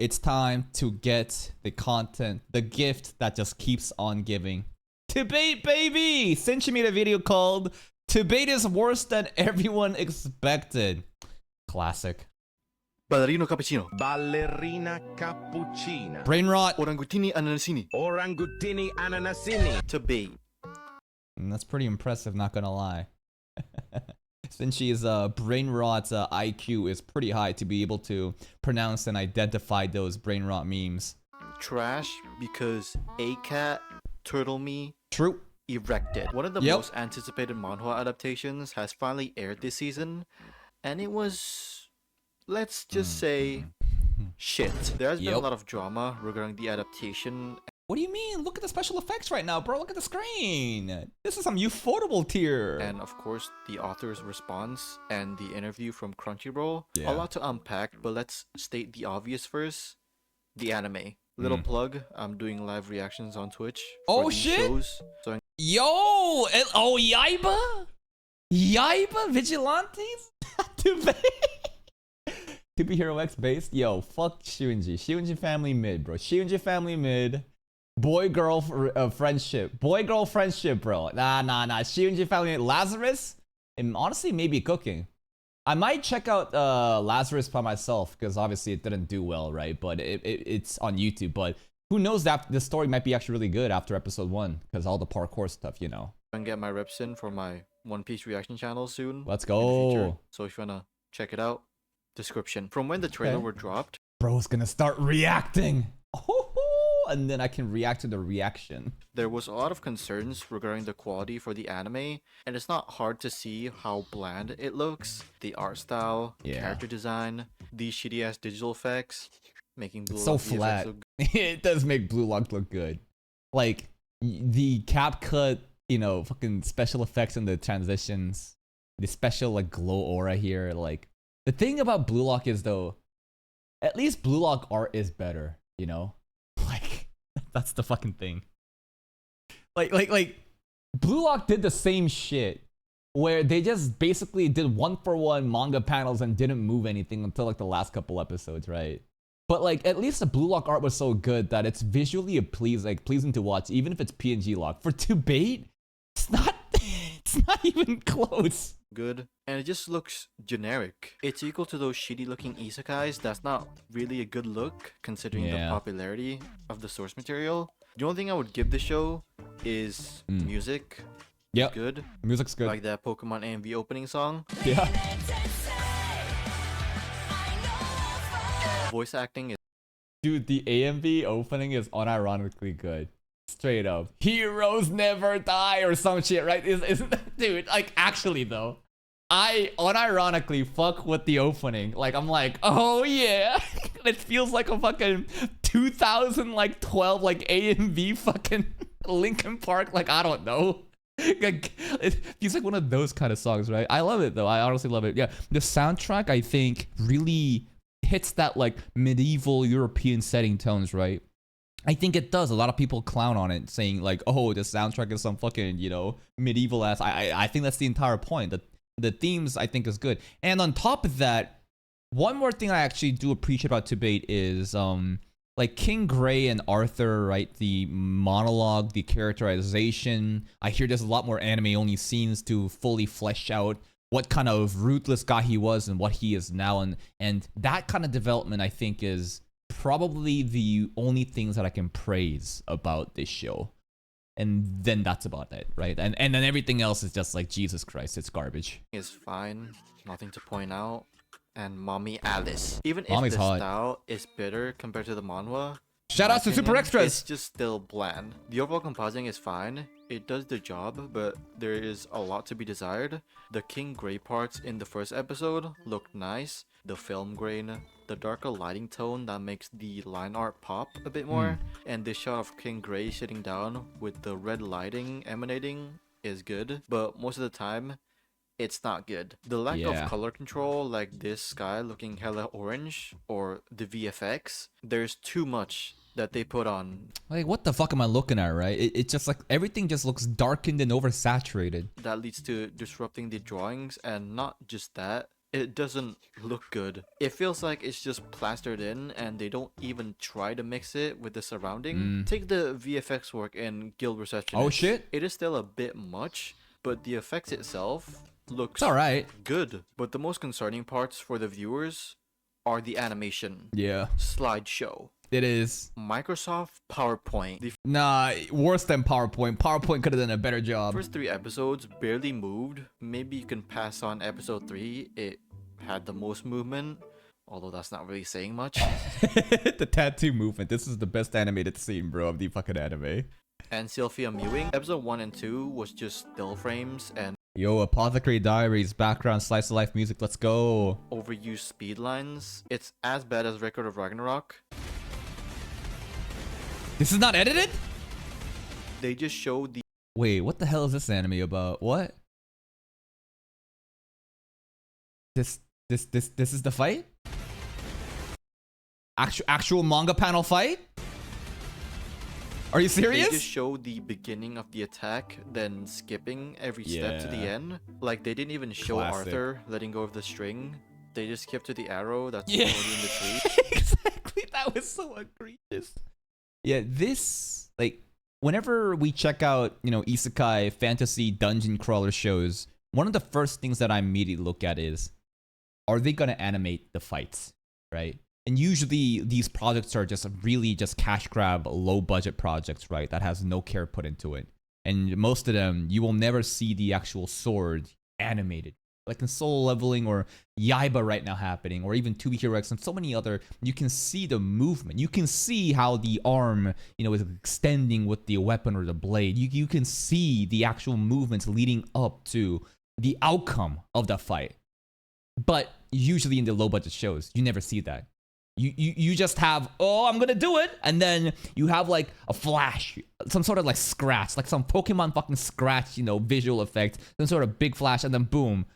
It's time to get the content, the gift that just keeps on giving. TBATE, baby! SinChi made a video called TBATE is worse than everyone expected. Classic. Ballerino cappuccino. Ballerina cappuccina. Brain rot. Orangutini ananasini. Orangutini ananasini. TBATE. That's pretty impressive, not gonna lie. SinChi's brain rot IQ is pretty high to be able to pronounce and identify those brain rot memes. Trash because a cat, turtle me, True. erected. One of the Yep. most anticipated manhwa adaptations has finally aired this season, and it was, let's just say, shit. There has been a Yep. lot of drama regarding the adaptation. What do you mean? Look at the special effects right now, bro. Look at the screen. This is some ufotable tier. And of course, the author's response and the interview from Crunchyroll. Yeah. A lot to unpack, but let's state the obvious first. The anime. Little plug, I'm doing live reactions on Twitch for Oh, these shit. shows. So Yo! Oh, Yaiba? Yaiba Vigilantes? To be Hero X based? Yo, fuck Shunji. Shunji family mid, bro. Shunji family mid. Boy-girl friendship. Boy-girl friendship, bro. Nah. Shunji family mid. Lazarus? And honestly, maybe cooking. I might check out Lazarus by myself, because obviously it didn't do well, right? But it's on YouTube. But who knows, that the story might be actually really good after episode 1, because all the parkour stuff, you know. I can get my reps in for my One Piece reaction channel soon. Let's in the future. go. So if you wanna check it out, description. From when the trailer Okay. were dropped, Bro's gonna start reacting. And then I can react to the reaction. there was a lot of concerns regarding the quality for the anime, and it's not hard to see how bland it looks. The art style, Yeah. character design, these shitty ass digital effects, making Blue It's so Lock VFX flat. look It does make Blue Lock look good. Like, the cap cut, you know, fucking special effects and the transitions. The special, like, glow aura here. Like, the thing about Blue Lock is, though, at least Blue Lock art is better, you know? Like, that's the fucking thing. Like, Blue Lock did the same shit, where they just basically did 1-for-1 manga panels and didn't move anything until, like, the last couple episodes, right? But, like, at least the Blue Lock art was so good that it's visually pleasing to watch, even if it's PNG lock. For TBATE, it's not even close. good, and it just looks generic. It's equal to those shitty looking isekais. That's not really a good look considering the Yeah. popularity of the source material. The only thing I would give the show is music. Yep, Good. music's good. Like that Pokemon AMV opening song. Yeah. Voice acting is Dude, the AMV opening is unironically good. Straight up. Heroes never die or some shit, right? Isn't dude, like, actually though, I unironically fuck with the opening. Like, I'm like, oh yeah. It feels like a fucking 2012 like AMV fucking Linkin Park, like, I don't know. Like, it feels like one of those kind of songs, right? I love it though. I honestly love it. Yeah, the soundtrack, I think, really hits that like medieval European setting tones, right? I think it does. A lot of people clown on it, saying like, "Oh, the soundtrack is some fucking, you know, medieval ass." I think that's the entire point. The themes, I think, is good. And on top of that, one more thing I actually do appreciate about TBATE is like King Gray and Arthur, right? The monologue, the characterization. I hear there's a lot more anime-only scenes to fully flesh out what kind of ruthless guy he was and what he is now, and that kind of development, I think, is probably the only things that I can praise about this show. And then that's about it, right? And then everything else is just like, Jesus Christ, it's garbage. fine. Nothing to point out. And Mommy Alice. Even if Mommy's the hot. style is better compared to the manhwa, Shout my out to opinion, Super Extras! It's just still bland. The overall compositing is fine. It does the job, but there is a lot to be desired. The King Gray parts in the first episode looked nice. The film grain, the darker lighting tone that makes the line art pop a bit more, and the shot of King Gray sitting down with the red lighting emanating is good, but most of the time, it's not good. The lack Yeah. of color control, like this sky looking hella orange, or the VFX, there's too much that they put on Like, what the fuck am I looking at, right? It's just like, everything just looks darkened and oversaturated. that leads to disrupting the drawings, and not just that, it doesn't look good. It feels like it's just plastered in and they don't even try to mix it with the surrounding. Take the VFX work in Guild Receptionist. Oh shit. It is still a bit much, but the effects itself looks It's alright. good. But the most concerning parts for the viewers are the animation, Yeah, slideshow, it is. Microsoft PowerPoint. The Nah, worse than PowerPoint. PowerPoint could have done a better job. first 3 episodes barely moved. Maybe you can pass on episode 3. It had the most movement, although that's not really saying much. The tattoo movement. This is the best animated scene, bro, of the fucking anime. And Sylphia mewing. Episode 1 and 2 was just still frames and Yo, Apothecary Diaries, background, slice of life music, let's go. overused speed lines. It's as bad as Record of Ragnarok. This is not edited? They just showed the Wait, what the hell is this anime about? What? This is the fight? Actual manga panel fight? Are you They serious? just showed the beginning of the attack, then skipping every step to the Yeah. end. Like, they didn't even show Classic. Arthur letting go of the string. They just skipped to the arrow that's Yeah. already in the tree. Exactly. That was so egregious. Yeah, this, like, whenever we check out, you know, isekai, fantasy, dungeon crawler shows, one of the first things that I immediately look at is, are they going to animate the fights, right? And usually these projects are just really just cash grab, low budget projects, right? That has no care put into it. And most of them, you will never see the actual sword animated. Like in Soul Leveling or Yaiba right now happening, or even 2B Hero X and so many other, you can see the movement. You can see how the arm, you know, is extending with the weapon or the blade. You can see the actual movements leading up to the outcome of the fight. But usually in the low budget shows, you never see that. You just have, oh, I'm gonna do it, and then you have like a flash, some sort of like scratch, like some Pokemon fucking scratch, you know, visual effect, some sort of big flash, and then boom,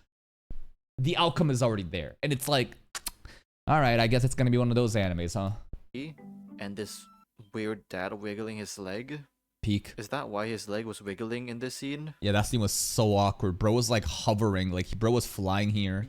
the outcome is already there, and it's like, all right, I guess it's gonna be one of those animes, huh? And this weird dad wiggling his leg. Peak. Is that why his leg was wiggling in this scene? Yeah, that scene was so awkward. Bro was like hovering, like bro was flying here.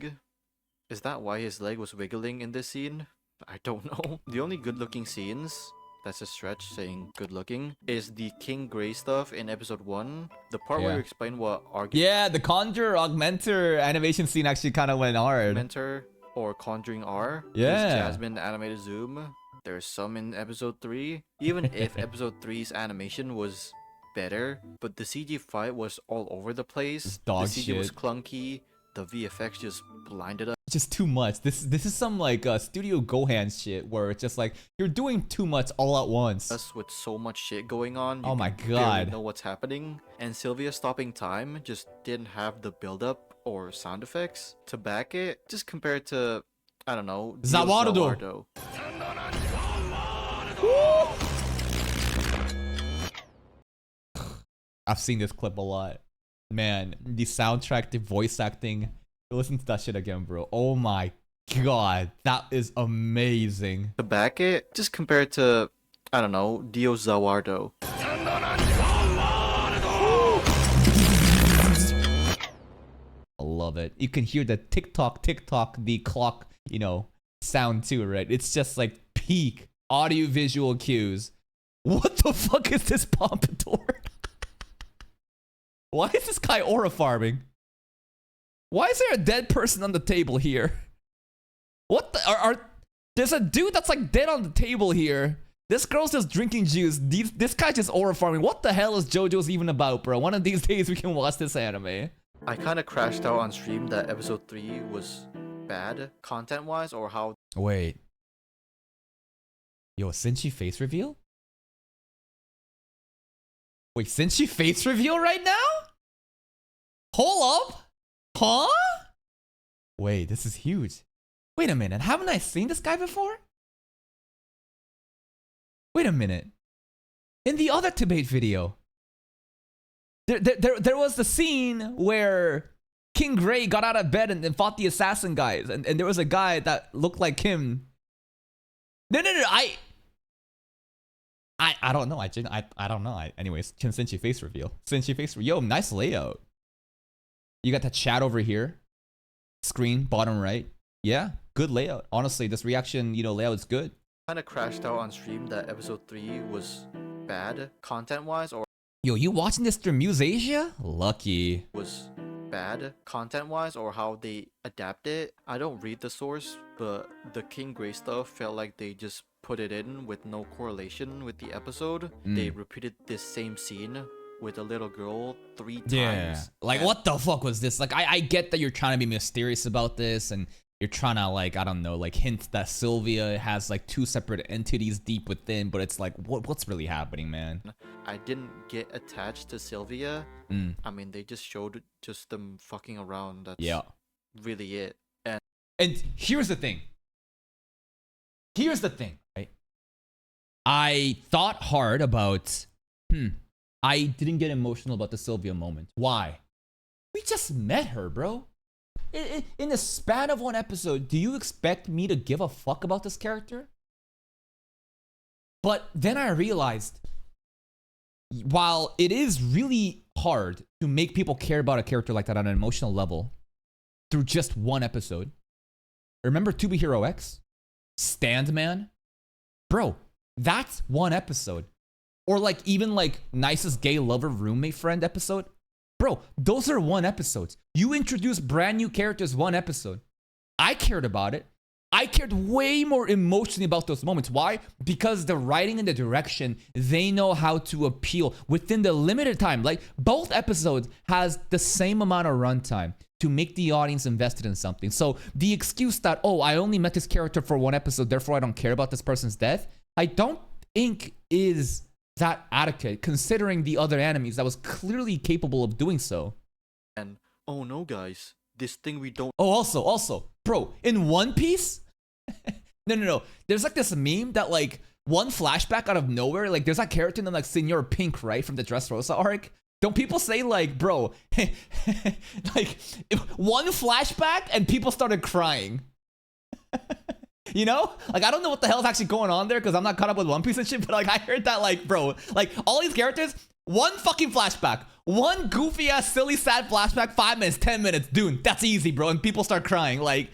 Is that why his leg was wiggling in this scene? I don't know. The only good looking scenes, that's a stretch saying good looking, is the King Grey stuff in episode 1. The part where Yeah. you explain what Yeah, the Conjure Augmenter animation scene actually kind of went hard. Augmenter or Conjuring are. Yeah. This Jasmine animated zoom. There's some in episode 3. Even if episode 3's animation was better, but the CG fight was all over the place. It's dog the CG was shit. clunky. The VFX just blinded us. Just too much. This is some like Studio Gohan shit where it's just like you're doing too much all at once. With so much shit going on. Oh my can barely God. know what's happening. And Sylvia stopping time just didn't have the build up or sound effects to back it. Just compared to, I don't know, Dio Zawardo. I've seen this clip a lot. Man, the soundtrack, the voice acting. Listen to that shit again, bro. Oh my god, that is amazing. To back it, just compared to, I don't know, Dio Zawardo. I love it. You can hear the tick tock, the clock, you know, sound too, right? It's just like peak audio visual cues. What the fuck is this pompadour? Why is this guy aura farming? Why is there a dead person on the table here? What the there's a dude that's like dead on the table here. This girl's just drinking juice. This guy just aura farming. What the hell is JoJo's even about, bro? One of these days we can watch this anime. I kind of crashed out on stream that episode 3 was bad content-wise, or how Wait. Yo, a SinChi face reveal? Wait, SinChi face reveal right now? Hold up. Huh? Wait, this is huge. Wait a minute. Haven't I seen this guy before? Wait a minute. In the other TBATE video, there was the scene where King Grey got out of bed and fought the assassin guys. And there was a guy that looked like him. No. I don't know. I don't know. Anyways, SinChi face reveal. SinChi face reveal. Yo, nice layout. You got the chat over here. screen, bottom right. Yeah, good layout. Honestly, this reaction, layout is good. Kind of crashed out on stream that episode 3 was bad content-wise, or Yo, you watching this through Musasia? Lucky. was bad content-wise, or how they adapt it. I don't read the source, but the King Gray stuff felt like they just put it in with no correlation with the episode. They repeated this same scene with a little girl 3 times. Yeah. Like, what the fuck was this? Like, I get that you're trying to be mysterious about this, and you're trying to, like, I don't know, like, hint that Sylvia has, like, 2 separate entities deep within, but it's like, what's really happening, man? I didn't get attached to Sylvia. I mean, they just showed just them fucking around. That's really it. And here's the thing. Right? I thought hard about, I didn't get emotional about the Sylvia moment. Why? We just met her, bro. In the span of 1 episode, do you expect me to give a fuck about this character? But then I realized, while it is really hard to make people care about a character like that on an emotional level through just 1 episode, remember To Be Hero X? Stand Man? Bro, that's 1 episode. Or like even like Nicest Gay Lover Roommate Friend episode. Bro, those are 1 episodes. You introduce brand new characters 1 episode. I cared about it. I cared way more emotionally about those moments. Why? Because the writing and the direction, they know how to appeal within the limited time. Like, both episodes has the same amount of runtime to make the audience invested in something. So the excuse that, oh, I only met this character for 1 episode, therefore I don't care about this person's death, I don't think is that adequate, considering the other enemies that was clearly capable of doing so. And, oh no, guys, this thing we don't. Oh, also, bro, in One Piece, no. There's like this meme that like 1 flashback out of nowhere, like there's that character named like Senor Pink, right, from the Dressrosa arc. Don't people say like, bro, like 1 flashback and people started crying? You know? Like, I don't know what the hell is actually going on there because I'm not caught up with One Piece and shit, but like I heard that like, bro, like all these characters, 1 fucking flashback, 1 goofy ass, silly, sad flashback, 5 minutes, 10 minutes, dude, that's easy, bro, and people start crying. Like,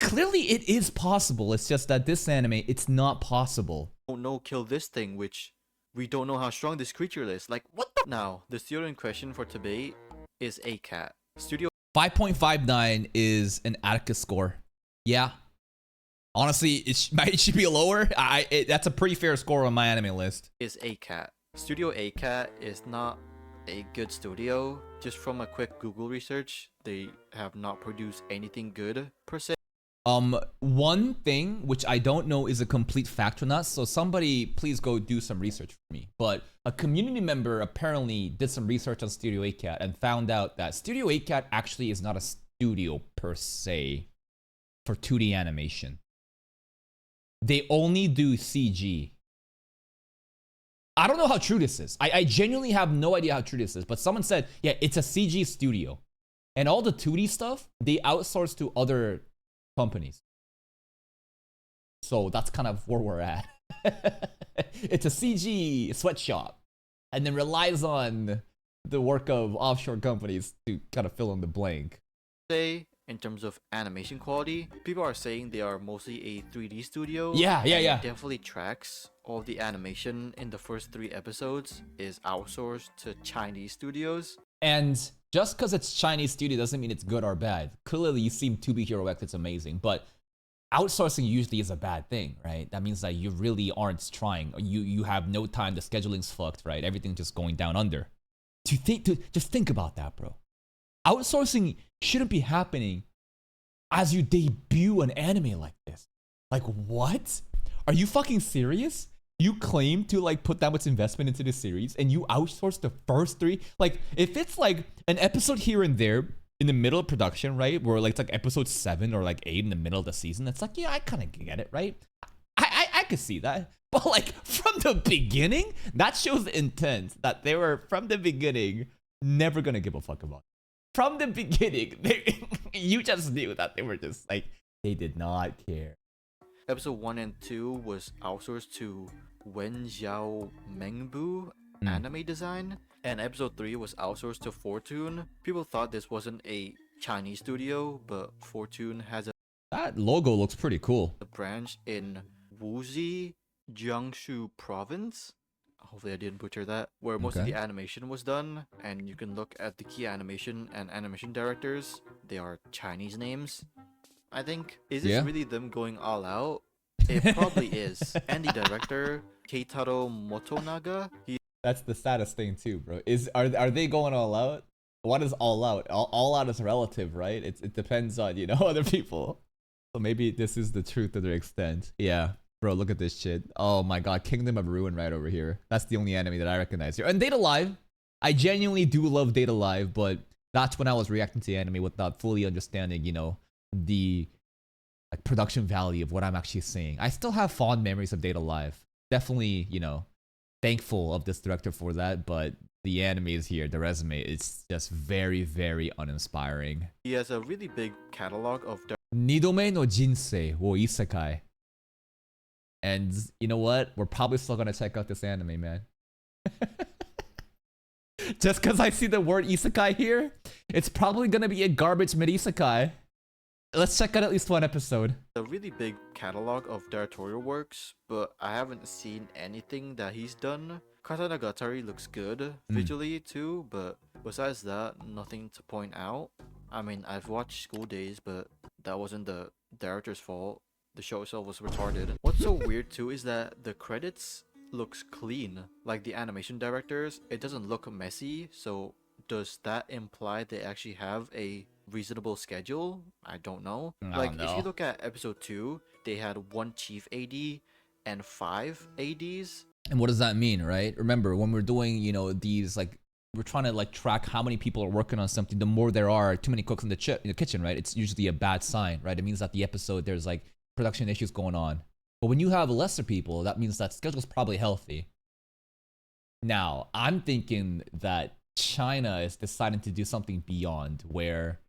clearly it is possible. It's just that this anime, it's not possible. Don't know kill this thing, which we don't know how strong this creature is. Like, what the? Now, the studio in question for TBATE is ACAT. Studio 5.59 is an Atticus score. Yeah. Honestly, it should be lower. That's a pretty fair score on my anime list. is ACAT. Studio ACAT is not a good studio. Just from a quick Google research, they have not produced anything good per se. One thing which I don't know is a complete fact or not, so somebody please go do some research for me. But a community member apparently did some research on Studio ACAT and found out that Studio ACAT actually is not a studio per se for 2D animation. They only do CG. I don't know how true this is. I genuinely have no idea how true this is, but someone said, yeah, it's a CG studio. And all the 2D stuff, they outsource to other companies. So that's kind of where we're at. It's a CG sweatshop and then relies on the work of offshore companies to kind of fill in the blank. Say, in terms of animation quality, people are saying they are mostly a 3D studio. Yeah. It definitely tracks. All the animation in the first 3 episodes is outsourced to Chinese studios. And just because it's Chinese studio doesn't mean it's good or bad. Clearly, you seem To Be Hero X, it's amazing. But outsourcing usually is a bad thing, right? That means that you really aren't trying. You have no time. The scheduling's fucked, right? Everything's just going down under. Just think about that, bro. Outsourcing shouldn't be happening as you debut an anime like this. Like, what? Are you fucking serious? You claim to like put that much investment into the series and you outsource the first 3? Like, if it's like an episode here and there in the middle of production, right? Where like it's like episode 7 or like 8 in the middle of the season, it's like, yeah, I kind of get it, right? I could see that. But like from the beginning, that shows the intent that they were from the beginning never gonna give a fuck about it. From the beginning, you just knew that they were just like, they did not care. Episode 1 and 2 was outsourced to Wen Xiao Mengbu anime design, and episode 3 was outsourced to Fortune. People thought this wasn't a Chinese studio, but Fortune has That logo looks pretty cool. a branch in Wuxi, Jiangsu province. Hopefully I didn't butcher that. Where most of Okay. the animation was done, and you can look at the key animation and animation directors. They are Chinese names, I think. Is this Yeah. really them going all out? It probably is. And the director, Keitaro Motonaga, he That's the saddest thing too, bro. Are they going all out? What is all out? All out is relative, right? It depends on, you know, other people. So maybe this is the truth to their extent. Yeah. Bro, look at this shit. Oh my god, Kingdom of Ruin right over here. That's the only anime that I recognize here. And Date Alive. I genuinely do love Date Alive, but that's when I was reacting to anime without fully understanding, you know, the like production value of what I'm actually seeing. I still have fond memories of Date Alive. Definitely, you know, thankful of this director for that, but the anime is here, the resume is just very, very uninspiring. has a really big catalog of 2度目の人生 wo isekai. And you know what? We're probably still gonna check out this anime, man. Just because I see the word isekai here, it's probably gonna be a garbage mid-isekai. Let's check out at least one episode. a really big catalog of directorial works, but I haven't seen anything that he's done. Katanagatari looks good visually too, but besides that, nothing to point out. I mean, I've watched School Days, but that wasn't the director's fault. The show itself was retarded. What's so weird too is that the credits looks clean. Like the animation directors, it doesn't look messy, so does that imply they actually have a reasonable schedule? I don't know. Like if you look at episode 2, they had 1 chief AD and 5 ADs. And what does that mean, right? Remember, when we're doing, you know, these like we're trying to like track how many people are working on something. The more there are, too many cooks in the kitchen, right? It's usually a bad sign, right? It means that the episode there's like production issues going on. But when you have lesser people, that means that schedule's probably healthy. Now, I'm thinking that China is deciding to do something beyond where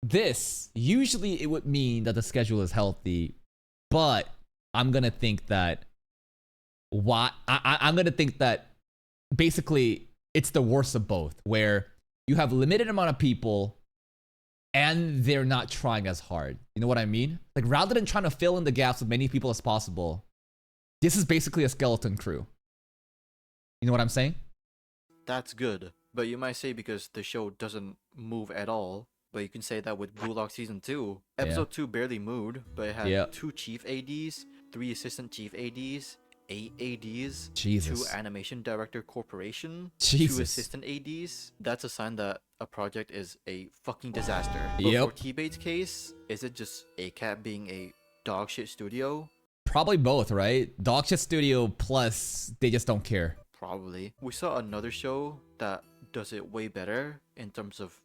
this usually it would mean that the schedule is healthy, but I'm gonna think that I'm gonna think that basically it's the worst of both, where you have a limited amount of people and they're not trying as hard. You know what I mean? Like rather than trying to fill in the gaps with many people as possible, this is basically a skeleton crew. You know what I'm saying? That's good. But you might say because the show doesn't move at all. But you can say that with Blue Lock Season 2. Episode 2 barely moved, but it had 2 chief ADs, 3 assistant chief ADs, 8 ADs, Jesus. 2 animation director corporation, Jesus. 2 assistant ADs. That's a sign that a project is a fucking disaster. But Yep. for TBATE's case, is it just ACAT being a dog shit studio? Probably both, right? Dogshit Studio plus they just don't care. Probably. We saw another show that does it way better in terms of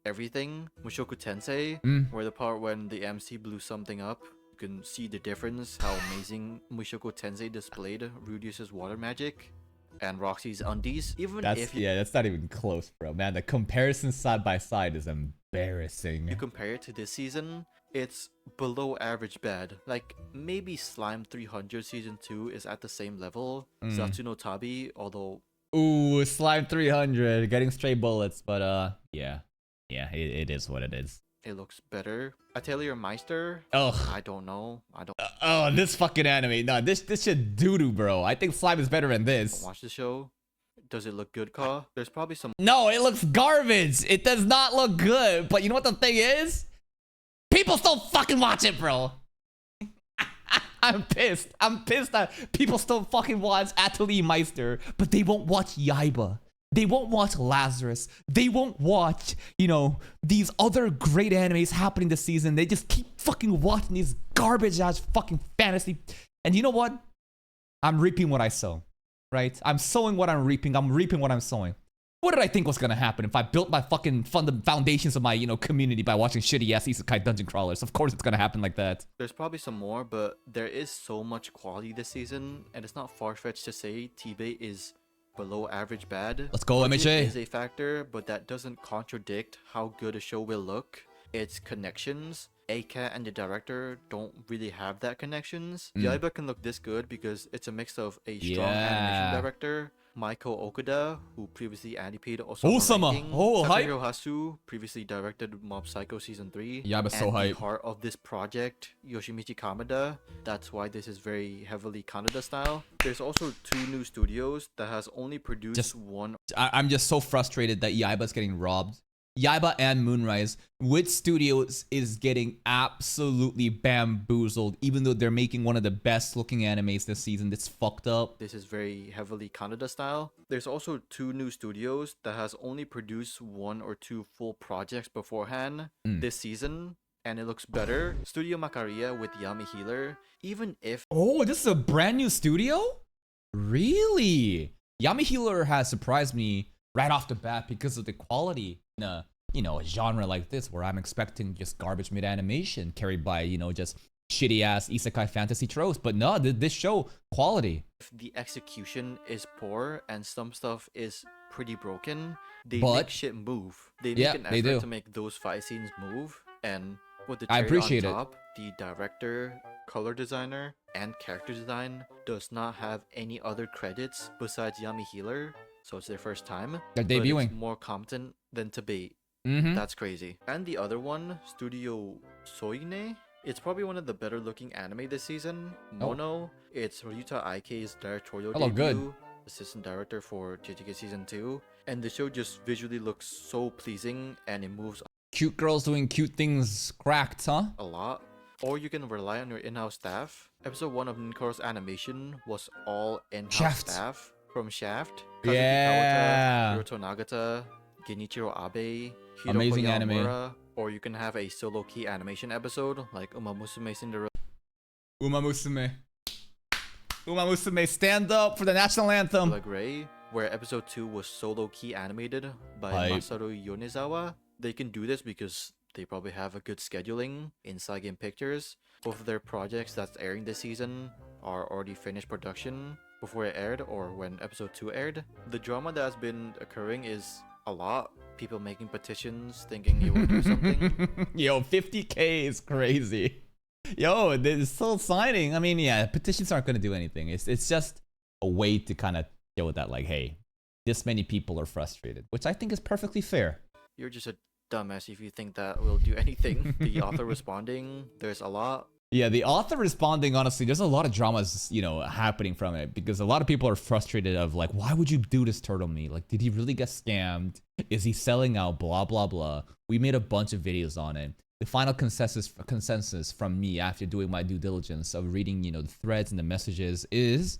everything. Mushoku Tensei, where the part when the MC blew something up, you can see the difference, how amazing Mushoku Tensei displayed Rudius's water magic and Roxy's undies. Even if that's not even close, bro. Man, the comparison side by side is embarrassing. you compare it to this season, it's below average bad. Like maybe Slime 300 season 2 is at the same level. Zatsuno Tabi, although Ooh, Slime 300, getting stray bullets, but yeah, it is what it is. it looks better. Atelier Meister, Ugh. I don't know. I don't Oh, this fucking anime. No, this shit doo-doo, bro. I think Slime is better than this. watch the show. Does it look good, Ka? There's probably some No, it looks garbage. It does not look good. But you know what the thing is? People still fucking watch it, bro. I'm pissed. I'm pissed that people still fucking watch Atelier Meister, but they won't watch Yaiba. They won't watch Lazarus. They won't watch, you know, these other great animes happening this season. They just keep fucking watching these garbage ass fucking fantasy. And you know what? I'm reaping what I sow, right? I'm sowing what I'm reaping. I'm reaping what I'm sowing. What did I think was gonna happen if I built my fucking foundations of my, you know, community by watching shitty ass isekai dungeon crawlers? Of course it's gonna happen like that. There's probably some more, but there is so much quality this season, and it's not far-fetched to say TBATE is below average bad. Let's go, Budget MHA. is a factor, but that doesn't contradict how good a show will look. It's connections. ACAT and the director don't really have that connections. Yaiba can look this good because it's a mix of a strong animation director, Maiko Okuda, who previously animated Osama. Ranking, Oh, hype. Takahiro Hasu, previously directed Mob Psycho Season 3, Yeah, but so and the hype. heart of this project, Yoshimichi Kamada. That's why this is very heavily Kaneda style. There's also 2 new studios that has only produced one. I'm just so frustrated that Yaiba's getting robbed. Yaiba and Moonrise, which studios is getting absolutely bamboozled, even though they're making one of the best looking animes this season. That's fucked up. This is very heavily Kaneda style. There's also 2 new studios that has only produced 1 or 2 full projects beforehand this season, and it looks better. Studio Makaria with Yami Healer, even if Oh, this is a brand new studio? Really? Yami Healer has surprised me right off the bat because of the quality in a, a genre like this where I'm expecting just garbage mid animation carried by, just shitty ass isekai fantasy tropes. But no, this show, quality. if the execution is poor and some stuff is pretty broken, they But- make shit move. They make Yeah, an they effort do. to make those fight scenes move, and with the I cherry appreciate it. on top, the director, color designer, and character design does not have any other credits besides Yami Healer, so it's their first time. They're but it's debuting. more competent than TBATE. Mm-hmm. That's crazy. And the other one, Studio Soine, it's probably one of the better looking anime this season. Oh. Mono, it's Ryuta Aike's directorial Hello, debut, good. assistant director for JJK Season 2, and the show just visually looks so pleasing and it moves Cute girls doing cute things cracked, huh? a lot. Or you can rely on your in-house staff. Episode 1 of Ninkoro's animation was all in-house Shaft. staff from Shaft. Kazuki Yeah. Kawata, Hiroto Nagata, Genichiro Abe, Hiroko Amazing anime. Yamamura. Or you can have a solo key animation episode like Uma Musume Cinderella Uma Musume. Uma Musume, stand up for the national anthem. Grey, where episode 2 was solo key animated by Hype. Masaru Yonezawa. They can do this because they probably have a good scheduling in Game Pictures. Both of their projects that's airing this season are already finished production before it aired or when episode 2 aired. The drama that has been occurring is a lot. People making petitions thinking it will do something. Yo, 50K is crazy. Yo, they're still signing. I mean, yeah, petitions aren't gonna do anything. It's just a way to kind of show that, like, hey, this many people are frustrated, which I think is perfectly fair. You're just a dumbass if you think that will do anything. The author responding, there's a lot. Yeah, the author responding, honestly, there's a lot of dramas, happening from it because a lot of people are frustrated of like, why would you do this, Turtle Me? Like, did he really get scammed? Is he selling out? Blah, blah, blah. We made a bunch of videos on it. The final consensus from me after doing my due diligence of reading, the threads and the messages is,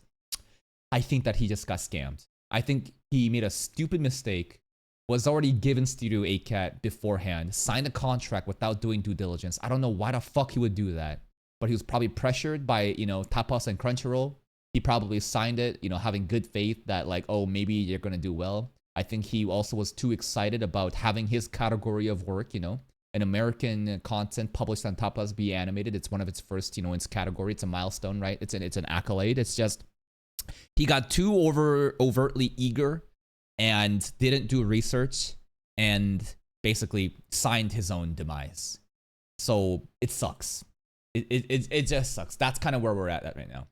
I think that he just got scammed. I think he made a stupid mistake, was already given Studio ACAT beforehand, signed a contract without doing due diligence. I don't know why the fuck he would do that. But he was probably pressured by, Tapas and Crunchyroll. He probably signed it, having good faith that like, oh, maybe you're going to do well. I think he also was too excited about having his category of work, an American content published on Tapas be animated. It's one of its first, in its category. It's a milestone, right? It's an accolade. It's just, he got too overtly eager and didn't do research and basically signed his own demise. So it sucks. It just sucks. That's kind of where we're at right now.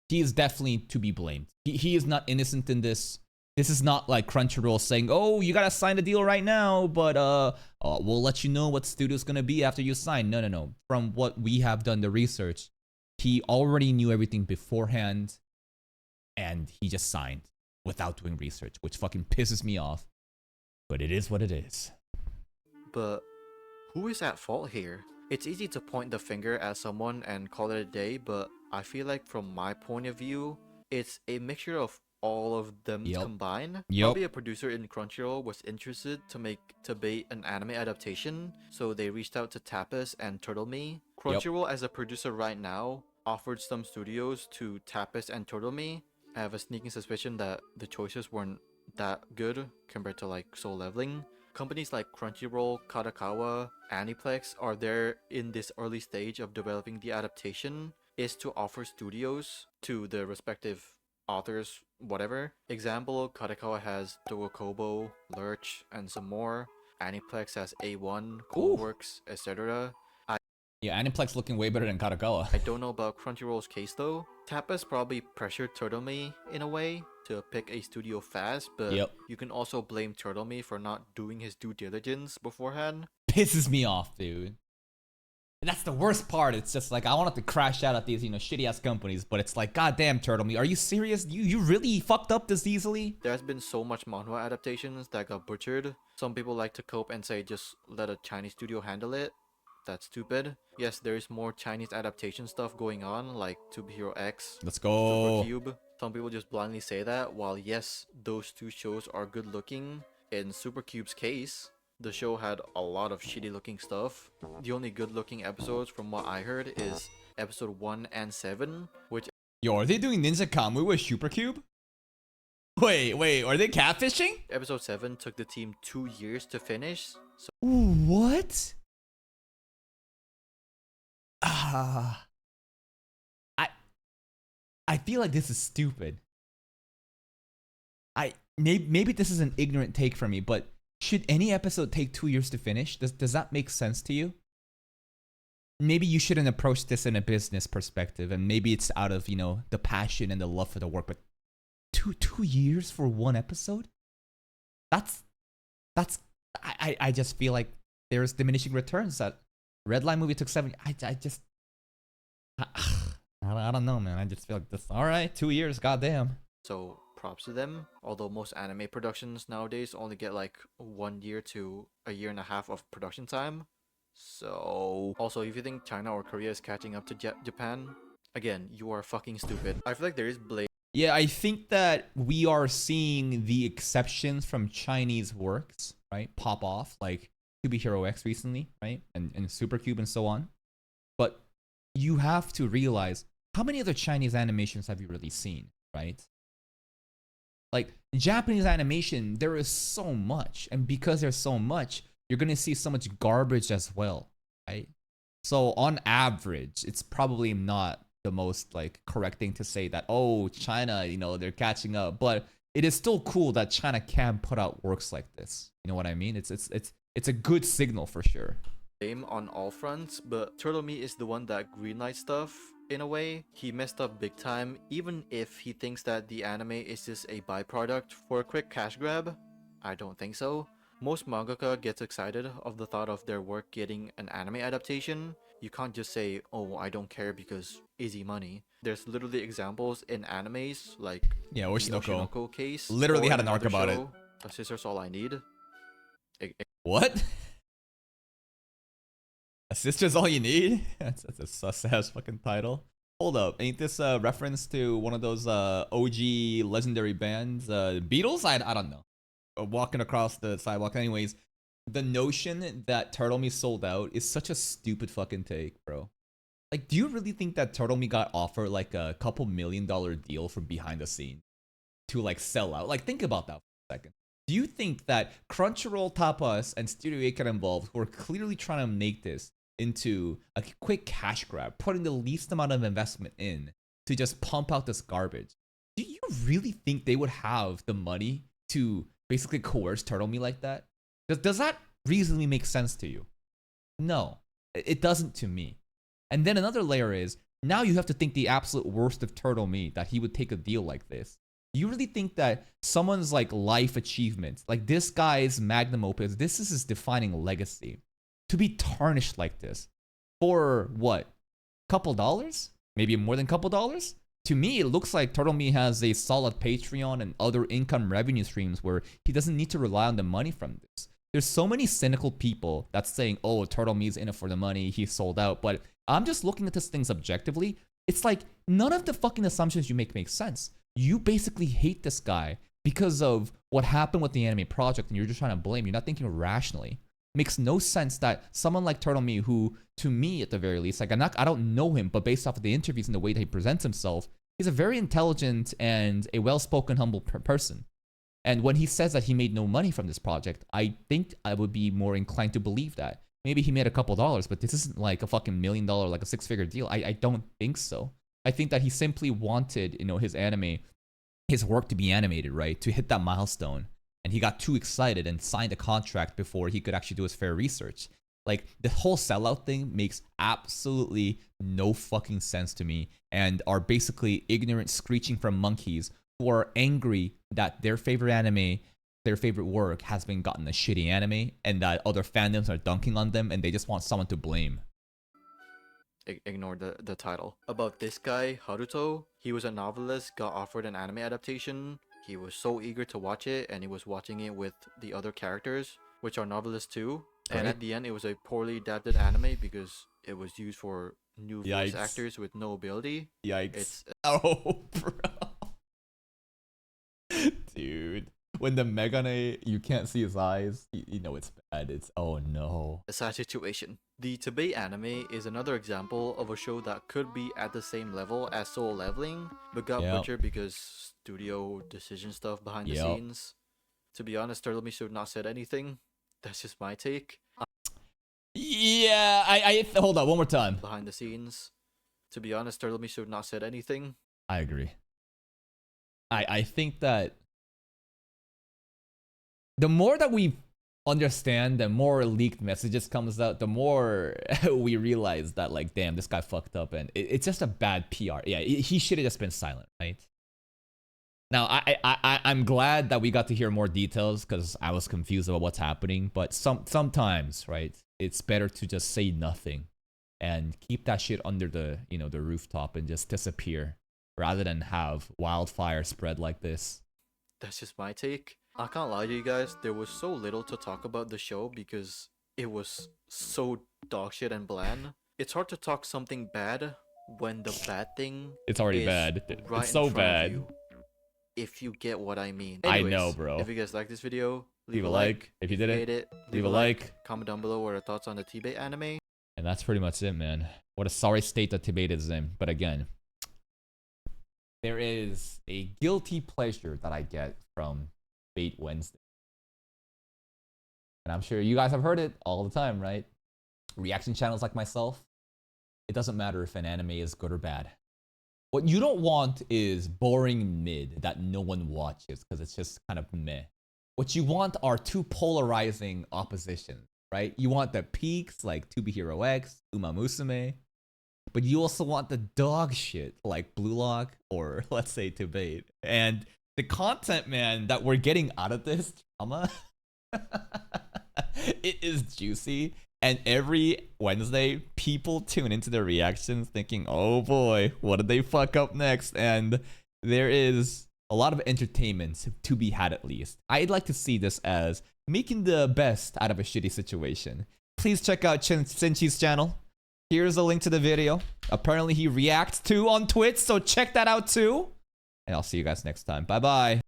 He is definitely to be blamed. He is not innocent in this. This is not like Crunchyroll saying, oh, you gotta sign the deal right now, but we'll let you know what studio's gonna be after you sign. No. From what we have done the research, he already knew everything beforehand, and he just signed without doing research, which fucking pisses me off. But it is what it is. But who is at fault here? It's easy to point the finger at someone and call it a day, but I feel like from my point of view, it's a mixture of all of them combined. Probably a producer in Crunchyroll was interested to make TBATE an anime adaptation, so they reached out to Tapas and Turtle Me. Crunchyroll as a producer right now offered some studios to Tapas and Turtle Me. I have a sneaking suspicion that the choices weren't that good compared to like Soul Leveling. Companies like Crunchyroll, Katakawa, Aniplex are there in this early stage of developing the adaptation is to offer studios to the respective authors, whatever. Example, Katakawa has Dogokobo, Lurch, and some more. Aniplex has A1, Coolworks, etc. Yeah, Aniplex looking way better than Kadokawa. I don't know about Crunchyroll's case though. Tapas probably pressured Turtle Me in a way to pick a studio fast, but Yep. you can also blame Turtle Me for not doing his due diligence beforehand. Pisses me off, dude. And that's the worst part. It's just like I wanted to crash out at these, shitty ass companies, but it's like, goddamn, Turtle Me, are you serious? You really fucked up this easily? There has been so much manhwa adaptations that got butchered. Some people like to cope and say just let a Chinese studio handle it. That's stupid. Yes, there is more Chinese adaptation stuff going on, like Tube Hero X, Let's go. Supercube. Some people just blindly say that, while yes, those two shows are good looking. In Supercube's case, the show had a lot of shitty looking stuff. The only good looking episodes from what I heard is episode 1 and 7, which Yo, are they doing Ninja Kamui with Supercube? Wait, are they catfishing? episode 7 took the team 2 years to finish. So What? I feel like this is stupid. Maybe this is an ignorant take from me, but should any episode take 2 years to finish? Does that make sense to you? Maybe you shouldn't approach this in a business perspective, and maybe it's out of, the passion and the love for the work, but two years for one episode? I just feel like there's diminishing returns. That Redline movie took 7. I don't know, man. I just feel like this. All right, 2 years, goddamn. So props to them. Although most anime productions nowadays only get like 1 year to a year and a half of production time. So also, if you think China or Korea is catching up to Japan, again, you are fucking stupid. I feel like there is blame. Yeah, I think that we are seeing the exceptions from Chinese works, right, pop off, like To Be Hero X recently, right, and Supercube and so on. But you have to realize, how many other Chinese animations have you really seen, right? Like, Japanese animation, there is so much. And because there's so much, you're going to see so much garbage as well, right? So on average, it's probably not the most correct thing to say that, oh, China, they're catching up. But it is still cool that China can put out works like this. You know what I mean? It's a good signal for sure. Blame on all fronts, but Turtle Me is the one that greenlights stuff. In a way, he messed up big time, even if he thinks that the anime is just a byproduct for a quick cash grab. I don't think so. Most mangaka gets excited of the thought of their work getting an anime adaptation. You can't just say, oh, I don't care because easy money. There's literally examples in animes like the Oshinoko case. Literally had an arc about it. A Sister's All I Need. What? A Sister's All You Need? That's a sus-ass fucking title. Hold up, ain't this a reference to one of those OG legendary bands? Beatles? I don't know. Walking across the sidewalk. Anyways, the notion that Turtle Me sold out is such a stupid fucking take, bro. Like, do you really think that Turtle Me got offered like a couple $1 million deal from behind the scenes to sell out? Like, think about that for a second. Do you think that Crunchyroll, Tapas, and Studio A get involved, who are clearly trying to make this into a quick cash grab, putting the least amount of investment in to just pump out this garbage? Do you really think they would have the money to basically coerce Turtle Me like that? Does that reasonably make sense to you? No, it doesn't to me. And then another layer is, now you have to think the absolute worst of Turtle Me, that he would take a deal like this. Do you really think that someone's life achievement, like this guy's magnum opus, this is his defining legacy, to be tarnished like this for what? Couple dollars? Maybe more than couple dollars? To me, it looks like Turtle Me has a solid Patreon and other income revenue streams where he doesn't need to rely on the money from this. There's so many cynical people that's saying, oh, Turtle Me's in it for the money, he's sold out. But I'm just looking at this thing subjectively. It's like, none of the fucking assumptions you make sense. You basically hate this guy because of what happened with the anime project, and you're just trying to blame. You're not thinking rationally. It makes no sense that someone like Turtle Me, who, to me at the very least, I don't know him, but based off of the interviews and the way that he presents himself, he's a very intelligent and a well-spoken, humble person. And when he says that he made no money from this project, I think I would be more inclined to believe that. Maybe he made a couple dollars, but this isn't like a fucking $1 million, like a 6-figure deal. I don't think so. I think that he simply wanted, his anime, his work to be animated, right? To hit that milestone. And he got too excited and signed a contract before he could actually do his fair research. Like, the whole sellout thing makes absolutely no fucking sense to me, and are basically ignorant, screeching from monkeys who are angry that their favorite anime, their favorite work has been gotten a shitty anime, and that other fandoms are dunking on them, and they just want someone to blame. Ignore the title. About this guy, Haruto, he was a novelist, got offered an anime adaptation. He was so eager to watch it, and he was watching it with the other characters, which are novelists too. And Right. at the end, it was a poorly adapted anime because it was used for new voice Yikes. actors with no ability. Yikes. It's Oh, bro. Dude. When the Megane, you can't see his eyes, you know it's bad. It's, oh no. a sad situation. The TBATE anime is another example of a show that could be at the same level as Soul Leveling, but got Yep. butchered because studio decision stuff behind the Yep. scenes. To be honest, Turtlemy should have not said anything. That's just my take. Yeah, I hold on, one more time. Behind the scenes. To be honest, Turtlemy should have not said anything. I agree. I think that the more that we understand, the more leaked messages comes out, the more we realize that, like, damn, this guy fucked up, and it's just a bad PR. Yeah, he should have just been silent, right? Now, I'm glad that we got to hear more details, because I was confused about what's happening, but sometimes, right, it's better to just say nothing and keep that shit under the, you know, the rooftop and just disappear, rather than have wildfire spread like this. That's just my take. I can't lie to you guys, there was so little to talk about the show because it was so dogshit and bland. It's hard to talk something bad when the bad thing It's already is bad. right It's so in front of bad. you, if you get what I mean. I Anyways, know, bro. If you guys like this video, Leave a like. If you hate didn't, it, leave a like. Comment down below what are your thoughts on the TBATE anime. And that's pretty much it, man. What a sorry state that TBATE is in. But again, there is a guilty pleasure that I get from Bait Wednesday. And I'm sure you guys have heard it all the time, right? Reaction channels like myself, it doesn't matter if an anime is good or bad. What you don't want is boring mid that no one watches because it's just kind of meh. What you want are two polarizing oppositions, right? You want the peaks like To Be Hero X, Uma Musume, but you also want the dog shit like Blue Lock or let's say TBATE. And the content, man, that we're getting out of this drama, it is juicy. And every Wednesday, people tune into the reactions thinking, oh boy, what did they fuck up next? And there is a lot of entertainment to be had, at least. I'd like to see this as making the best out of a shitty situation. Please check out SinChi's channel. Here's a link to the video. Apparently he reacts to on Twitch, so check that out too. And I'll see you guys next time. Bye-bye.